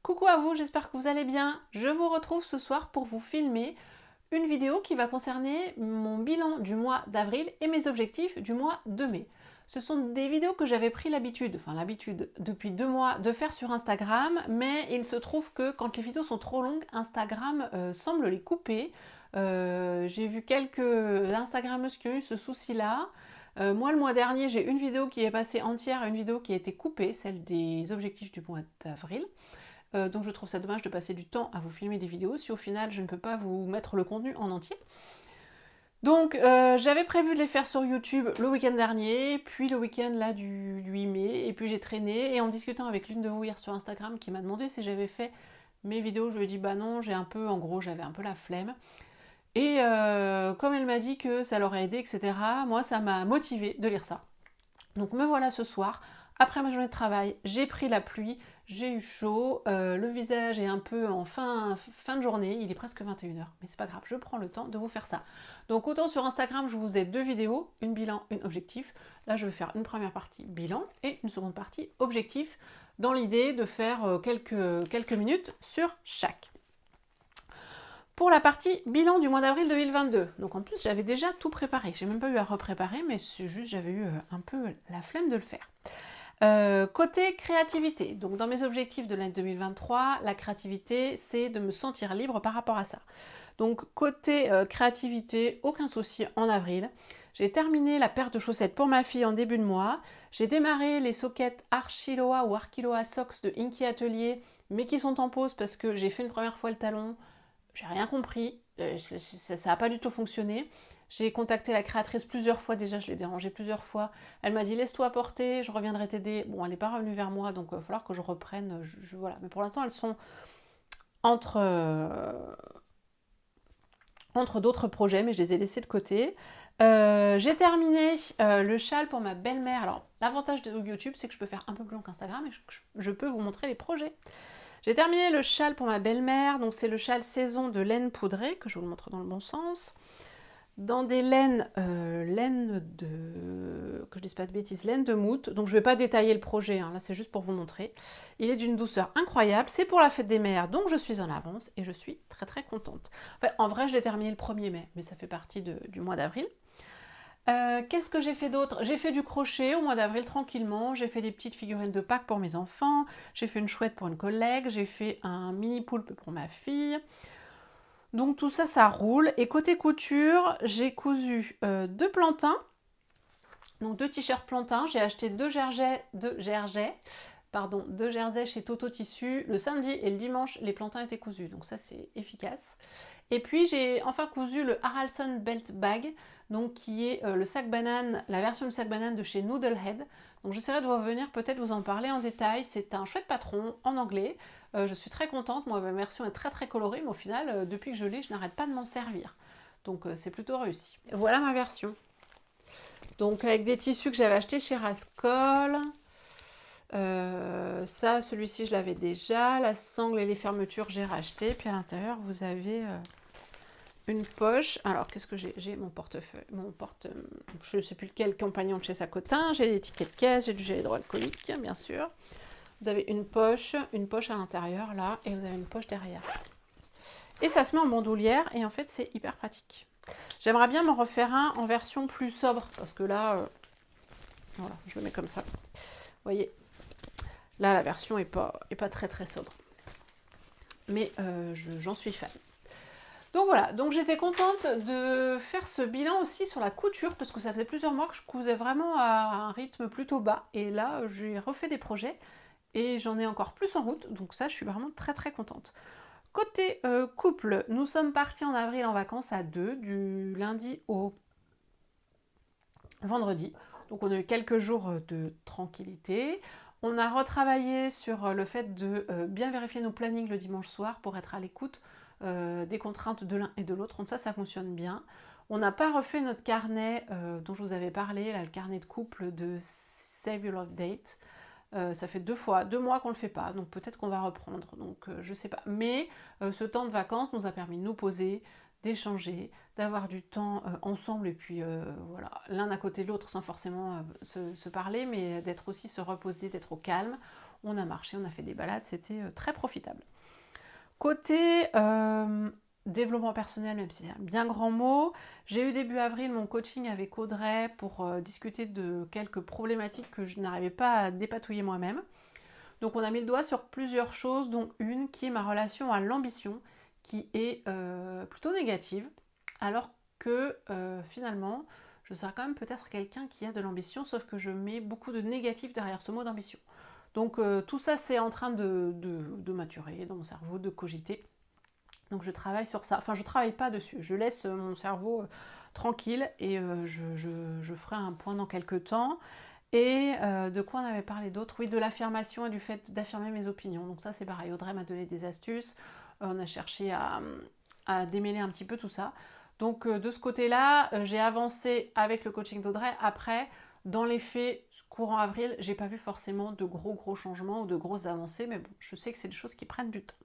Coucou à vous, j'espère que vous allez bien. Je vous retrouve ce soir pour vous filmer une vidéo qui va concerner mon bilan du mois d'avril et mes objectifs du mois de mai. Ce sont des vidéos que j'avais pris l'habitude depuis 2 mois de faire sur Instagram, mais il se trouve que quand les vidéos sont trop longues, Instagram semble les couper. J'ai vu quelques Instagrammeuses qui ont eu ce souci-là. Moi, le mois dernier, j'ai une vidéo qui est passée entière et une vidéo qui a été coupée, celle des objectifs du mois d'avril. Donc je trouve ça dommage de passer du temps à vous filmer des vidéos si au final je ne peux pas vous mettre le contenu en entier. Donc j'avais prévu de les faire sur YouTube le week-end dernier, puis le week-end là du 8 mai, et puis j'ai traîné, et en discutant avec l'une de vous hier sur Instagram qui m'a demandé si j'avais fait mes vidéos, je lui ai dit bah non, en gros j'avais un peu la flemme. Et comme elle m'a dit que ça l'aurait aidé, etc., moi ça m'a motivée de lire ça. Donc me voilà ce soir, après ma journée de travail, j'ai pris la pluie, j'ai eu chaud, le visage est un peu en fin de journée, il est presque 21h, mais c'est pas grave, je prends le temps de vous faire ça. Donc autant sur Instagram, je vous ai 2 vidéos, une bilan, une objectif. Là, je vais faire une première partie bilan et une seconde partie objectif, dans l'idée de faire quelques minutes sur chaque. Pour la partie bilan du mois d'avril 2022, donc en plus j'avais déjà tout préparé, j'ai même pas eu à repréparer, mais c'est juste j'avais eu un peu la flemme de le faire. Côté créativité, donc dans mes objectifs de l'année 2023, la créativité c'est de me sentir libre par rapport à ça. Donc côté créativité, aucun souci en avril. J'ai terminé la paire de chaussettes pour ma fille en début de mois. J'ai démarré les sockets Archiloa ou Archiloa Socks de Inky Atelier, mais qui sont en pause parce que j'ai fait une première fois le talon. J'ai rien compris, ça n'a pas du tout fonctionné. J'ai contacté la créatrice plusieurs fois déjà, je l'ai dérangée plusieurs fois. Elle m'a dit laisse-toi porter, je reviendrai t'aider. Bon, elle n'est pas revenue vers moi, donc il va falloir que je reprenne. Voilà. Mais pour l'instant, elles sont entre, entre d'autres projets, mais je les ai laissés de côté. J'ai terminé le châle pour ma belle-mère. Alors, l'avantage de YouTube, c'est que je peux faire un peu plus long qu'Instagram et je peux vous montrer les projets. J'ai terminé le châle pour ma belle-mère, donc c'est le châle saison de laine poudrée, que je vous le montre dans le bon sens. Dans des laines, que je dise pas de bêtises, laine de moute. Donc je ne vais pas détailler le projet, hein, là c'est juste pour vous montrer. Il est d'une douceur incroyable, c'est pour la fête des mères, donc je suis en avance et je suis très très contente. Enfin, en vrai je l'ai terminé le 1er mai, mais ça fait partie du mois d'avril. Qu'est-ce que j'ai fait d'autre? J'ai fait du crochet au mois d'avril tranquillement, j'ai fait des petites figurines de Pâques pour mes enfants, j'ai fait une chouette pour une collègue, j'ai fait un mini poulpe pour ma fille. Donc tout ça, ça roule. Et côté couture, j'ai cousu 2 plantins, donc 2 t-shirts plantins. J'ai acheté 2 jerseys chez Toto Tissu. Le samedi et le dimanche, les plantins étaient cousus, donc ça c'est efficace. Et puis j'ai enfin cousu le Haraldson Belt Bag, donc qui est le sac banane, la version du sac banane de chez Noodlehead. Donc j'essaierai de revenir peut-être vous en parler en détail. C'est un chouette patron en anglais. Je suis très contente. Moi ma version est très très colorée, mais au final depuis que je l'ai, je n'arrête pas de m'en servir. Donc c'est plutôt réussi. Voilà ma version. Donc avec des tissus que j'avais achetés chez Rascol. Ça, celui-ci, je l'avais déjà. La sangle et les fermetures, j'ai racheté. Puis à l'intérieur, vous avez une poche. Alors, qu'est-ce que j'ai? J'ai mon portefeuille, je ne sais plus lequel compagnon de chez Sacotin. J'ai des tickets de caisse, j'ai du gel hydroalcoolique, bien sûr. Vous avez une poche à l'intérieur, là, et vous avez une poche derrière. Et ça se met en bandoulière, et en fait, c'est hyper pratique. J'aimerais bien m'en refaire un en version plus sobre, parce que là, voilà, je le mets comme ça. Vous voyez, là, la version est pas très très sobre. Mais j'en suis fan. Donc voilà, donc j'étais contente de faire ce bilan aussi sur la couture, parce que ça faisait plusieurs mois que je cousais vraiment à un rythme plutôt bas. Et là, j'ai refait des projets, et j'en ai encore plus en route, donc ça, je suis vraiment très très contente. Côté couple, nous sommes partis en avril en vacances à 2, du lundi au vendredi. Donc on a eu quelques jours de tranquillité. On a retravaillé sur le fait de bien vérifier nos plannings le dimanche soir pour être à l'écoute des contraintes de l'un et de l'autre. Donc ça fonctionne bien. On n'a pas refait notre carnet dont je vous avais parlé, là, le carnet de couple de Save Your Love Date. Ça fait 2 mois qu'on ne le fait pas, donc peut-être qu'on va reprendre, donc je sais pas. Mais ce temps de vacances nous a permis de nous poser, d'échanger, d'avoir du temps ensemble, et puis voilà, l'un à côté de l'autre sans forcément se parler, mais d'être aussi se reposer, d'être au calme. On a marché, on a fait des balades, c'était très profitable. Côté développement personnel, même si c'est un bien grand mot, j'ai eu début avril mon coaching avec Audrey pour discuter de quelques problématiques que je n'arrivais pas à dépatouiller moi-même. Donc on a mis le doigt sur plusieurs choses, dont une qui est ma relation à l'ambition, qui est plutôt négative, alors que finalement, je serais quand même peut-être quelqu'un qui a de l'ambition, sauf que je mets beaucoup de négatif derrière ce mot d'ambition. Donc tout ça, c'est en train de maturer dans mon cerveau, de cogiter. Donc je travaille sur ça. Enfin, je travaille pas dessus. Je laisse mon cerveau tranquille et je ferai un point dans quelques temps. Et de quoi on avait parlé d'autre? Oui, de l'affirmation et du fait d'affirmer mes opinions. Donc ça, c'est pareil. Audrey m'a donné des astuces. On a cherché à démêler un petit peu tout ça. Donc de ce côté-là, j'ai avancé avec le coaching d'Audrey. Après, dans les faits, courant avril, j'ai pas vu forcément de gros changements ou de grosses avancées. Mais bon, je sais que c'est des choses qui prennent du temps.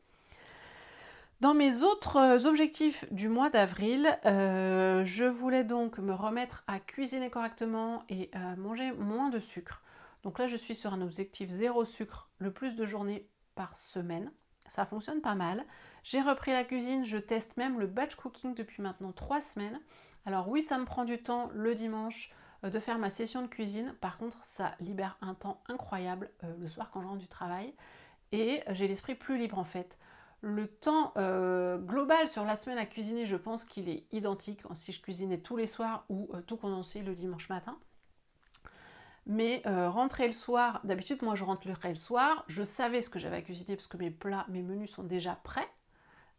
Dans mes autres objectifs du mois d'avril, je voulais donc me remettre à cuisiner correctement et à manger moins de sucre. Donc là, je suis sur un objectif 0 sucre, le plus de journées par semaine. Ça fonctionne pas mal. J'ai repris la cuisine, je teste même le batch cooking depuis maintenant 3 semaines. Alors oui, ça me prend du temps le dimanche de faire ma session de cuisine. Par contre, ça libère un temps incroyable le soir quand je rentre du travail. Et j'ai l'esprit plus libre en fait. Le temps global sur la semaine à cuisiner, je pense qu'il est identique si je cuisinais tous les soirs ou tout condensé le dimanche matin. Mais rentrer le soir, d'habitude moi je rentrerai le soir, je savais ce que j'avais à cuisiner parce que mes plats, mes menus sont déjà prêts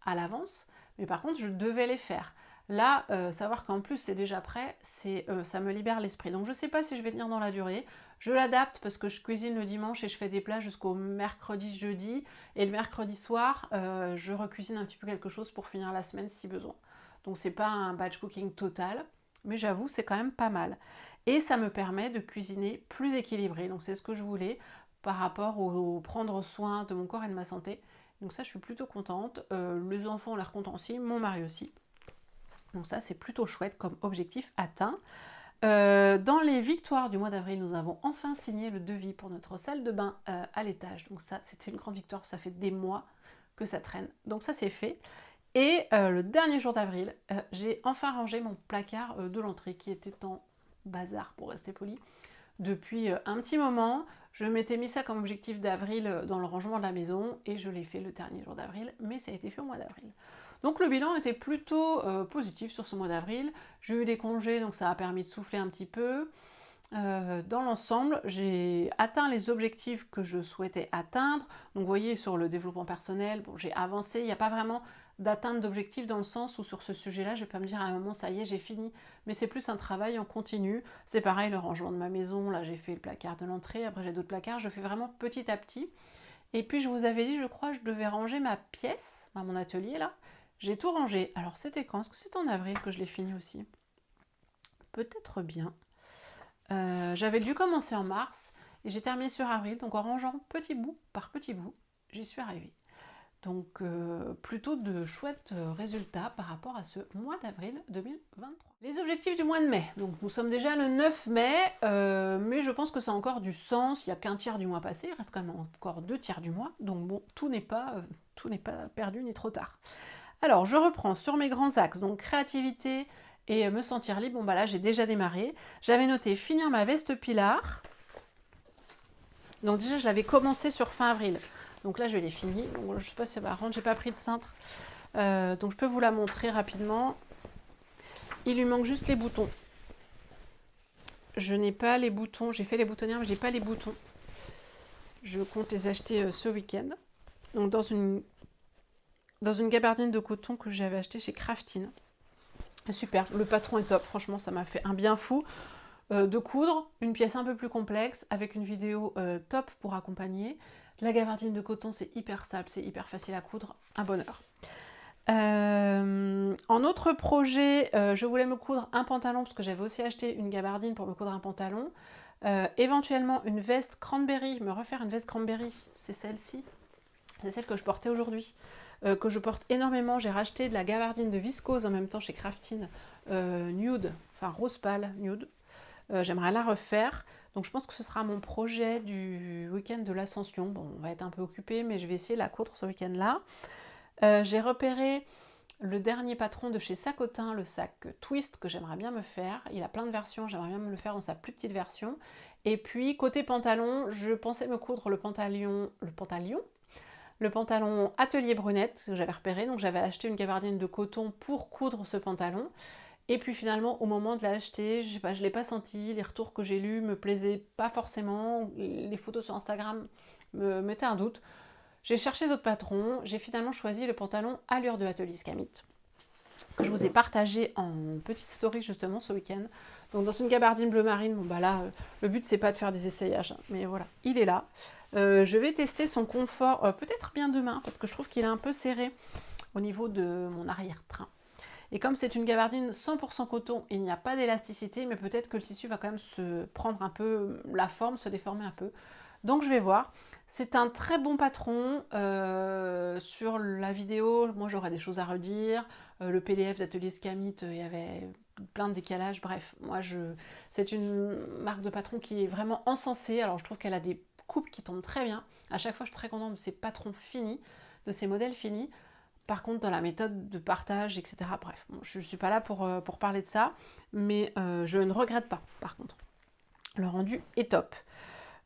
à l'avance, mais par contre je devais les faire. Là, savoir qu'en plus c'est déjà prêt, ça me libère l'esprit. Donc je ne sais pas si je vais tenir dans la durée. Je l'adapte parce que je cuisine le dimanche et je fais des plats jusqu'au mercredi, jeudi. Et le mercredi soir, je recuisine un petit peu quelque chose pour finir la semaine si besoin. Donc c'est pas un batch cooking total, mais j'avoue c'est quand même pas mal. Et ça me permet de cuisiner plus équilibré. Donc c'est ce que je voulais par rapport au prendre soin de mon corps et de ma santé. Donc ça, je suis plutôt contente. Les enfants ont l'air contents aussi, mon mari aussi. Donc ça, c'est plutôt chouette comme objectif atteint. Dans les victoires du mois d'avril, nous avons enfin signé le devis pour notre salle de bain à l'étage. Donc ça, c'était une grande victoire, ça fait des mois que ça traîne. Donc ça, c'est fait. Et le dernier jour d'avril, j'ai enfin rangé mon placard de l'entrée qui était en bazar, pour rester poli, depuis un petit moment. Je m'étais mis ça comme objectif d'avril dans le rangement de la maison et je l'ai fait le dernier jour d'avril, mais ça a été fait au mois d'avril. Donc le bilan était plutôt positif sur ce mois d'avril. J'ai eu des congés, donc ça a permis de souffler un petit peu. Dans l'ensemble, j'ai atteint les objectifs que je souhaitais atteindre. Donc vous voyez, sur le développement personnel, bon, j'ai avancé, il n'y a pas vraiment d'atteinte d'objectifs dans le sens où sur ce sujet-là, je ne vais pas me dire à un moment, ça y est, j'ai fini. Mais c'est plus un travail en continu. C'est pareil, le rangement de ma maison, là j'ai fait le placard de l'entrée, après j'ai d'autres placards, je fais vraiment petit à petit. Et puis je vous avais dit, je crois, je devais ranger ma pièce, mon atelier là. J'ai tout rangé. Alors c'était quand? Est-ce que c'est en avril que je l'ai fini aussi? Peut-être bien. J'avais dû commencer en mars et j'ai terminé sur avril, donc en rangeant petit bout par petit bout, j'y suis arrivée. Donc plutôt de chouettes résultats par rapport à ce mois d'avril 2023. Les objectifs du mois de mai. Donc nous sommes déjà le 9 mai, mais je pense que ça a encore du sens. Il n'y a qu'un tiers du mois passé, il reste quand même encore 2 tiers du mois. Donc bon, tout n'est pas perdu ni trop tard. Alors je reprends sur mes grands axes, donc créativité et me sentir libre. Bon bah là j'ai déjà démarré. J'avais noté finir ma veste Pilar. Donc déjà je l'avais commencé sur fin avril. Donc là je l'ai fini. Donc, je ne sais pas si ça va rendre, j'ai pas pris de cintre. Donc je peux vous la montrer rapidement. Il lui manque juste les boutons. Je n'ai pas les boutons, j'ai fait les boutonnières mais j'ai pas les boutons. Je compte les acheter ce week-end. Donc dans une gabardine de coton que j'avais acheté chez Craftine. Super, le patron est top, franchement ça m'a fait un bien fou de coudre une pièce un peu plus complexe avec une vidéo top pour accompagner. La gabardine de coton c'est hyper stable, c'est hyper facile à coudre, un bonheur. En autre projet, je voulais me coudre un pantalon parce que j'avais aussi acheté une gabardine pour me coudre un pantalon. Éventuellement une veste cranberry, me refaire une veste cranberry, c'est celle-ci. C'est celle que je portais aujourd'hui, que je porte énormément. J'ai racheté de la gabardine de viscose en même temps chez Craftine, nude, enfin rose pâle, nude. J'aimerais la refaire. Donc je pense que ce sera mon projet du week-end de l'Ascension. Bon, on va être un peu occupé, mais je vais essayer la coudre ce week-end-là. J'ai repéré le dernier patron de chez Sacotin, le sac Twist, que j'aimerais bien me faire. Il a plein de versions, j'aimerais bien me le faire dans sa plus petite version. Et puis côté pantalon, je pensais me coudre le pantalon atelier brunette que j'avais repéré. Donc j'avais acheté une gabardine de coton pour coudre ce pantalon. Et puis finalement, au moment de l'acheter, je sais pas, je l'ai pas senti. Les retours que j'ai lus me plaisaient pas forcément. Les photos sur Instagram me mettaient un doute. J'ai cherché d'autres patrons. J'ai finalement choisi le pantalon Allure de Atelier Scamit, que je vous ai partagé en petite story justement ce week-end. Donc dans une gabardine bleu marine, bon bah là, le but c'est pas de faire des essayages, hein, mais voilà, il est là. Je vais tester son confort, peut-être bien demain, parce que je trouve qu'il est un peu serré au niveau de mon arrière-train. Et comme c'est une gabardine 100% coton, il n'y a pas d'élasticité, mais peut-être que le tissu va quand même se prendre un peu la forme, se déformer un peu. Donc je vais voir. C'est un très bon patron. Sur la vidéo, moi j'aurais des choses à redire. Le PDF d'Atelier Scamit, il y avait plein de décalages. Bref, c'est une marque de patron qui est vraiment encensée. Alors je trouve qu'elle a des coupes qui tombent très bien. À chaque fois, je suis très contente de ces patrons finis, de ces modèles finis. Par contre, dans la méthode de partage, etc. Bref, bon, je ne suis pas là pour parler de ça, mais je ne regrette pas, par contre. Le rendu est top.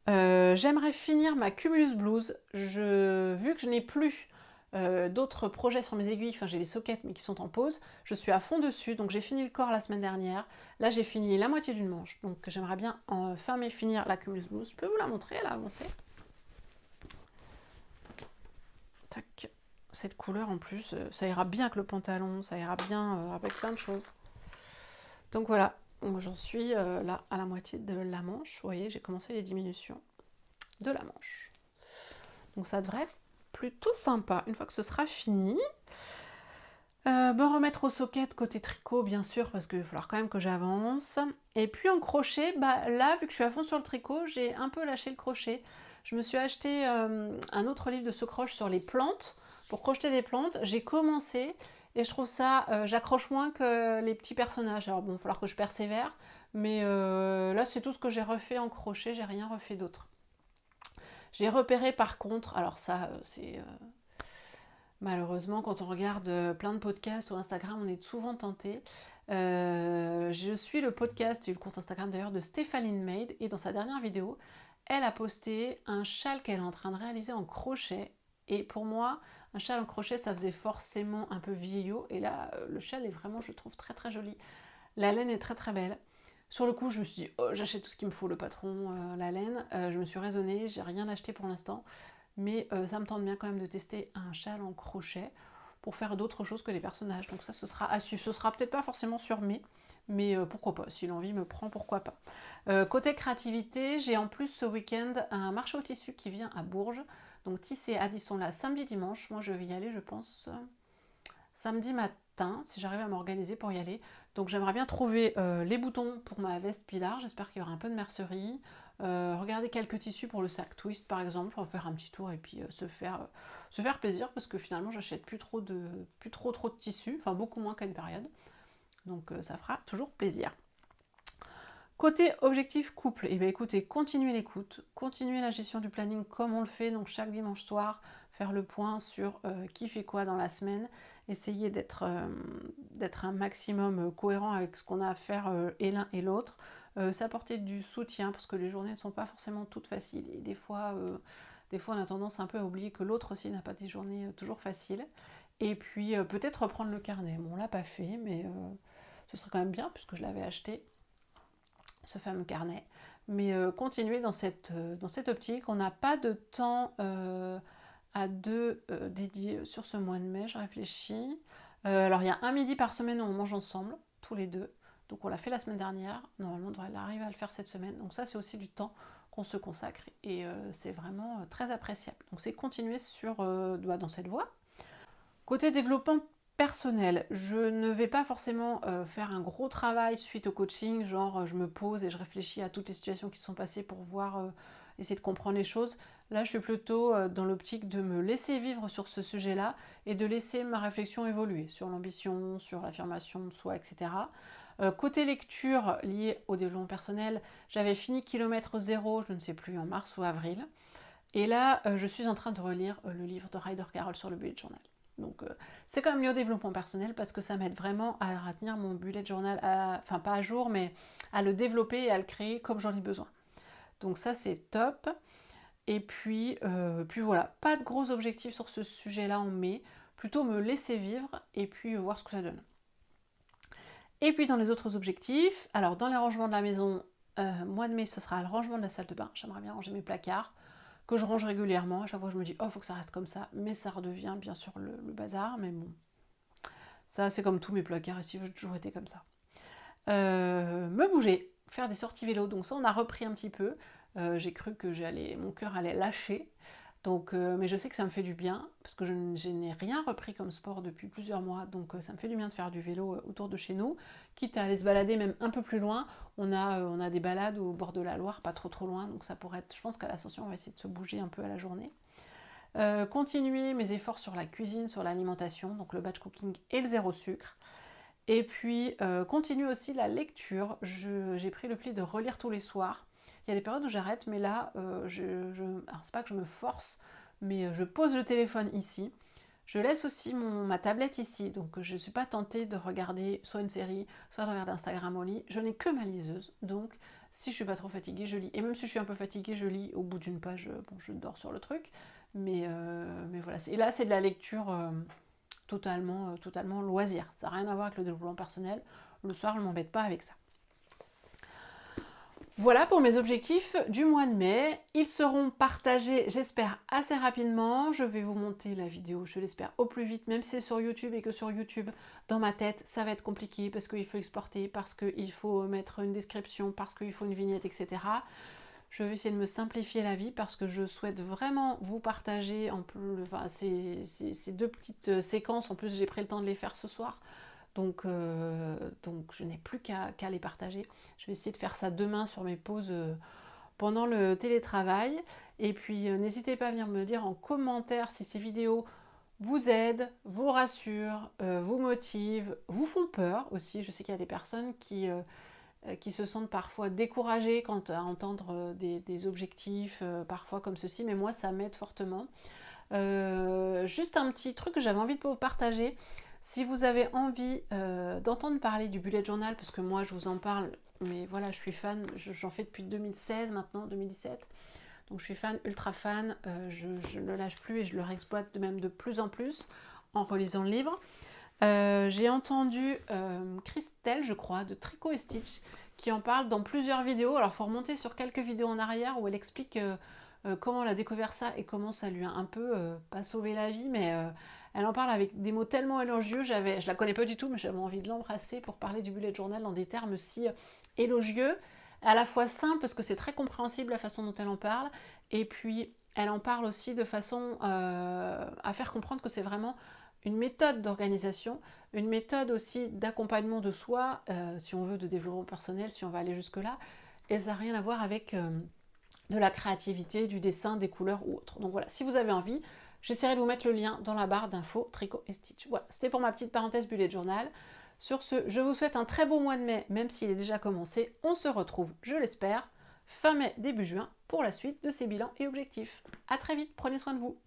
J'aimerais finir ma Cumulus Blues. Vu que je n'ai plus d'autres projets sur mes aiguilles, enfin j'ai les sockets mais qui sont en pause, je suis à fond dessus, donc j'ai fini le corps la semaine dernière. Là j'ai fini la moitié d'une manche, donc j'aimerais bien finir la Cumulus Blues. Je peux vous la montrer, elle a avancé. Tac. Cette couleur en plus, ça ira bien avec le pantalon, ça ira bien avec plein de choses. Donc voilà, j'en suis là à la moitié de la manche. Vous voyez, j'ai commencé les diminutions de la manche. Donc ça devrait être plutôt sympa. Une fois que ce sera fini, me remettre au socket côté tricot bien sûr, parce qu'il va falloir quand même que j'avance. Et puis en crochet, bah là vu que je suis à fond sur le tricot, j'ai un peu lâché le crochet. Je me suis acheté un autre livre de Socroche sur les plantes, pour crocheter des plantes. J'ai commencé et je trouve ça, j'accroche moins que les petits personnages. Alors bon, il va falloir que je persévère, mais là c'est tout ce que j'ai refait en crochet, j'ai rien refait d'autre. J'ai repéré par contre, alors ça c'est malheureusement quand on regarde plein de podcasts ou Instagram, on est souvent tenté. Je suis le podcast et le compte Instagram d'ailleurs de Stéphaline Made, et dans sa dernière vidéo, elle a posté un châle qu'elle est en train de réaliser en crochet. Et pour moi, un châle en crochet, ça faisait forcément un peu vieillot. Et là, le châle est vraiment, je trouve, très très joli. La laine est très très belle. Sur le coup, je me suis dit, oh, j'achète tout ce qu'il me faut, le patron, la laine. Je me suis raisonnée, j'ai rien acheté pour l'instant. Mais ça me tente bien quand même de tester un châle en crochet pour faire d'autres choses que les personnages. Donc ça, ce sera à suivre. Ce sera peut-être pas forcément sur mai, mais pourquoi pas, si l'envie me prend, pourquoi pas. Côté créativité, j'ai en plus ce week-end un marché au tissu qui vient à Bourges. Donc Tissé et Addis sont là samedi, dimanche. Moi, je vais y aller, je pense, samedi matin, si j'arrive à m'organiser pour y aller. Donc j'aimerais bien trouver les boutons pour ma veste Pilar. J'espère qu'il y aura un peu de mercerie. Regarder quelques tissus pour le sac Twist par exemple. On va faire un petit tour et puis se faire plaisir, parce que finalement j'achète plus trop de tissus. Enfin beaucoup moins qu'à une période. Donc ça fera toujours plaisir. Côté objectif couple, et bien écoutez, continuez l'écoute, continuez la gestion du planning comme on le fait, donc chaque dimanche soir, faire le point sur qui fait quoi dans la semaine, essayer d'être un maximum cohérent avec ce qu'on a à faire et l'un et l'autre, s'apporter du soutien, parce que les journées ne sont pas forcément toutes faciles, et des fois on a tendance un peu à oublier que l'autre aussi n'a pas des journées toujours faciles, et puis peut-être reprendre le carnet. Bon, on l'a pas fait, mais ce serait quand même bien, puisque je l'avais acheté, ce fameux carnet, mais continuer dans cette optique. On n'a pas de temps à deux dédié sur ce mois de mai, je réfléchis. Alors il y a un midi par semaine où on mange ensemble, tous les deux, donc on l'a fait la semaine dernière, normalement on devrait arriver à le faire cette semaine, donc ça c'est aussi du temps qu'on se consacre, et c'est vraiment très appréciable. Donc c'est continuer dans cette voie. Côté développement personnel, je ne vais pas forcément faire un gros travail suite au coaching, genre je me pose et je réfléchis à toutes les situations qui sont passées pour voir, essayer de comprendre les choses. Là, je suis plutôt dans l'optique de me laisser vivre sur ce sujet-là et de laisser ma réflexion évoluer sur l'ambition, sur l'affirmation de soi, etc. Côté lecture liée au développement personnel, j'avais fini kilomètre zéro, je ne sais plus, en mars ou avril. Et là, je suis en train de relire le livre de Ryder Carroll sur le bullet journal. Donc c'est quand même lié au développement personnel parce que ça m'aide vraiment à tenir mon bullet journal, enfin pas à jour, mais à le développer et à le créer comme j'en ai besoin. Donc ça c'est top. Et puis voilà, pas de gros objectifs sur ce sujet-là en mai, plutôt me laisser vivre et puis voir ce que ça donne. Et puis dans les autres objectifs, alors dans les rangements de la maison, mois de mai ce sera le rangement de la salle de bain, j'aimerais bien ranger mes placards, que je range régulièrement, à chaque fois je me dis oh faut que ça reste comme ça, mais ça redevient bien sûr le bazar, mais bon, ça c'est comme tous mes placards, ici j'ai toujours été comme ça. Me bouger, faire des sorties vélo, donc ça on a repris un petit peu, j'ai cru que mon cœur allait lâcher, donc, mais je sais que ça me fait du bien, parce que je n'ai rien repris comme sport depuis plusieurs mois, donc ça me fait du bien de faire du vélo autour de chez nous, quitte à aller se balader même un peu plus loin. On a des balades au bord de la Loire, pas trop loin, donc ça pourrait être, je pense qu'à l'ascension on va essayer de se bouger un peu à la journée. Continuer mes efforts sur la cuisine, sur l'alimentation, donc le batch cooking et le zéro sucre. Et puis continuer aussi la lecture, j'ai pris le pli de relire tous les soirs. Il y a des périodes où j'arrête, mais là, alors c'est pas que je me force, mais je pose le téléphone ici. Je laisse aussi ma tablette ici, donc je ne suis pas tentée de regarder soit une série, soit de regarder Instagram au lit. Je n'ai que ma liseuse, donc si je suis pas trop fatiguée, je lis. Et même si je suis un peu fatiguée, je lis au bout d'une page, bon, je dors sur le truc. Mais voilà, et là c'est de la lecture totalement loisir. Ça n'a rien à voir avec le développement personnel. Le soir, je ne m'embête pas avec ça. Voilà pour mes objectifs du mois de mai. Ils seront partagés, j'espère, assez rapidement. Je vais vous monter la vidéo, je l'espère, au plus vite, même si c'est sur YouTube et que sur YouTube, dans ma tête, ça va être compliqué parce qu'il faut exporter, parce qu'il faut mettre une description, parce qu'il faut une vignette, etc. Je vais essayer de me simplifier la vie parce que je souhaite vraiment vous partager ces deux petites séquences. En plus, j'ai pris le temps de les faire ce soir. Donc je n'ai plus qu'à les partager. Je vais essayer de faire ça demain sur mes pauses pendant le télétravail. Et puis n'hésitez pas à venir me dire en commentaire si ces vidéos vous aident, vous rassurent, vous motivent, vous font peur aussi. Je sais qu'il y a des personnes qui se sentent parfois découragées quant à entendre des objectifs, parfois comme ceci, mais moi ça m'aide fortement. Juste un petit truc que j'avais envie de vous partager. Si vous avez envie d'entendre parler du bullet journal, parce que moi je vous en parle, mais voilà, je suis fan, j'en fais depuis 2016 maintenant, 2017. Donc je suis fan, ultra fan, je ne lâche plus et je le réexploite même de plus en plus en relisant le livre. J'ai entendu Christelle, je crois, de Tricot et Stitch, qui en parle dans plusieurs vidéos. Alors il faut remonter sur quelques vidéos en arrière où elle explique comment elle a découvert ça et comment ça lui a un peu, pas sauvé la vie, mais elle en parle avec des mots tellement élogieux. Je la connais pas du tout, mais j'avais envie de l'embrasser pour parler du bullet journal dans des termes si élogieux, à la fois simple parce que c'est très compréhensible la façon dont elle en parle, et puis elle en parle aussi de façon à faire comprendre que c'est vraiment une méthode d'organisation, une méthode aussi d'accompagnement de soi, si on veut, de développement personnel, si on va aller jusque-là, et ça n'a rien à voir avec de la créativité, du dessin, des couleurs ou autre. Donc voilà, si vous avez envie, j'essaierai de vous mettre le lien dans la barre d'infos Tricot et Stitch. Voilà, c'était pour ma petite parenthèse bullet journal. Sur ce, je vous souhaite un très beau mois de mai, même s'il est déjà commencé. On se retrouve, je l'espère, fin mai, début juin, pour la suite de ces bilans et objectifs. A très vite, prenez soin de vous.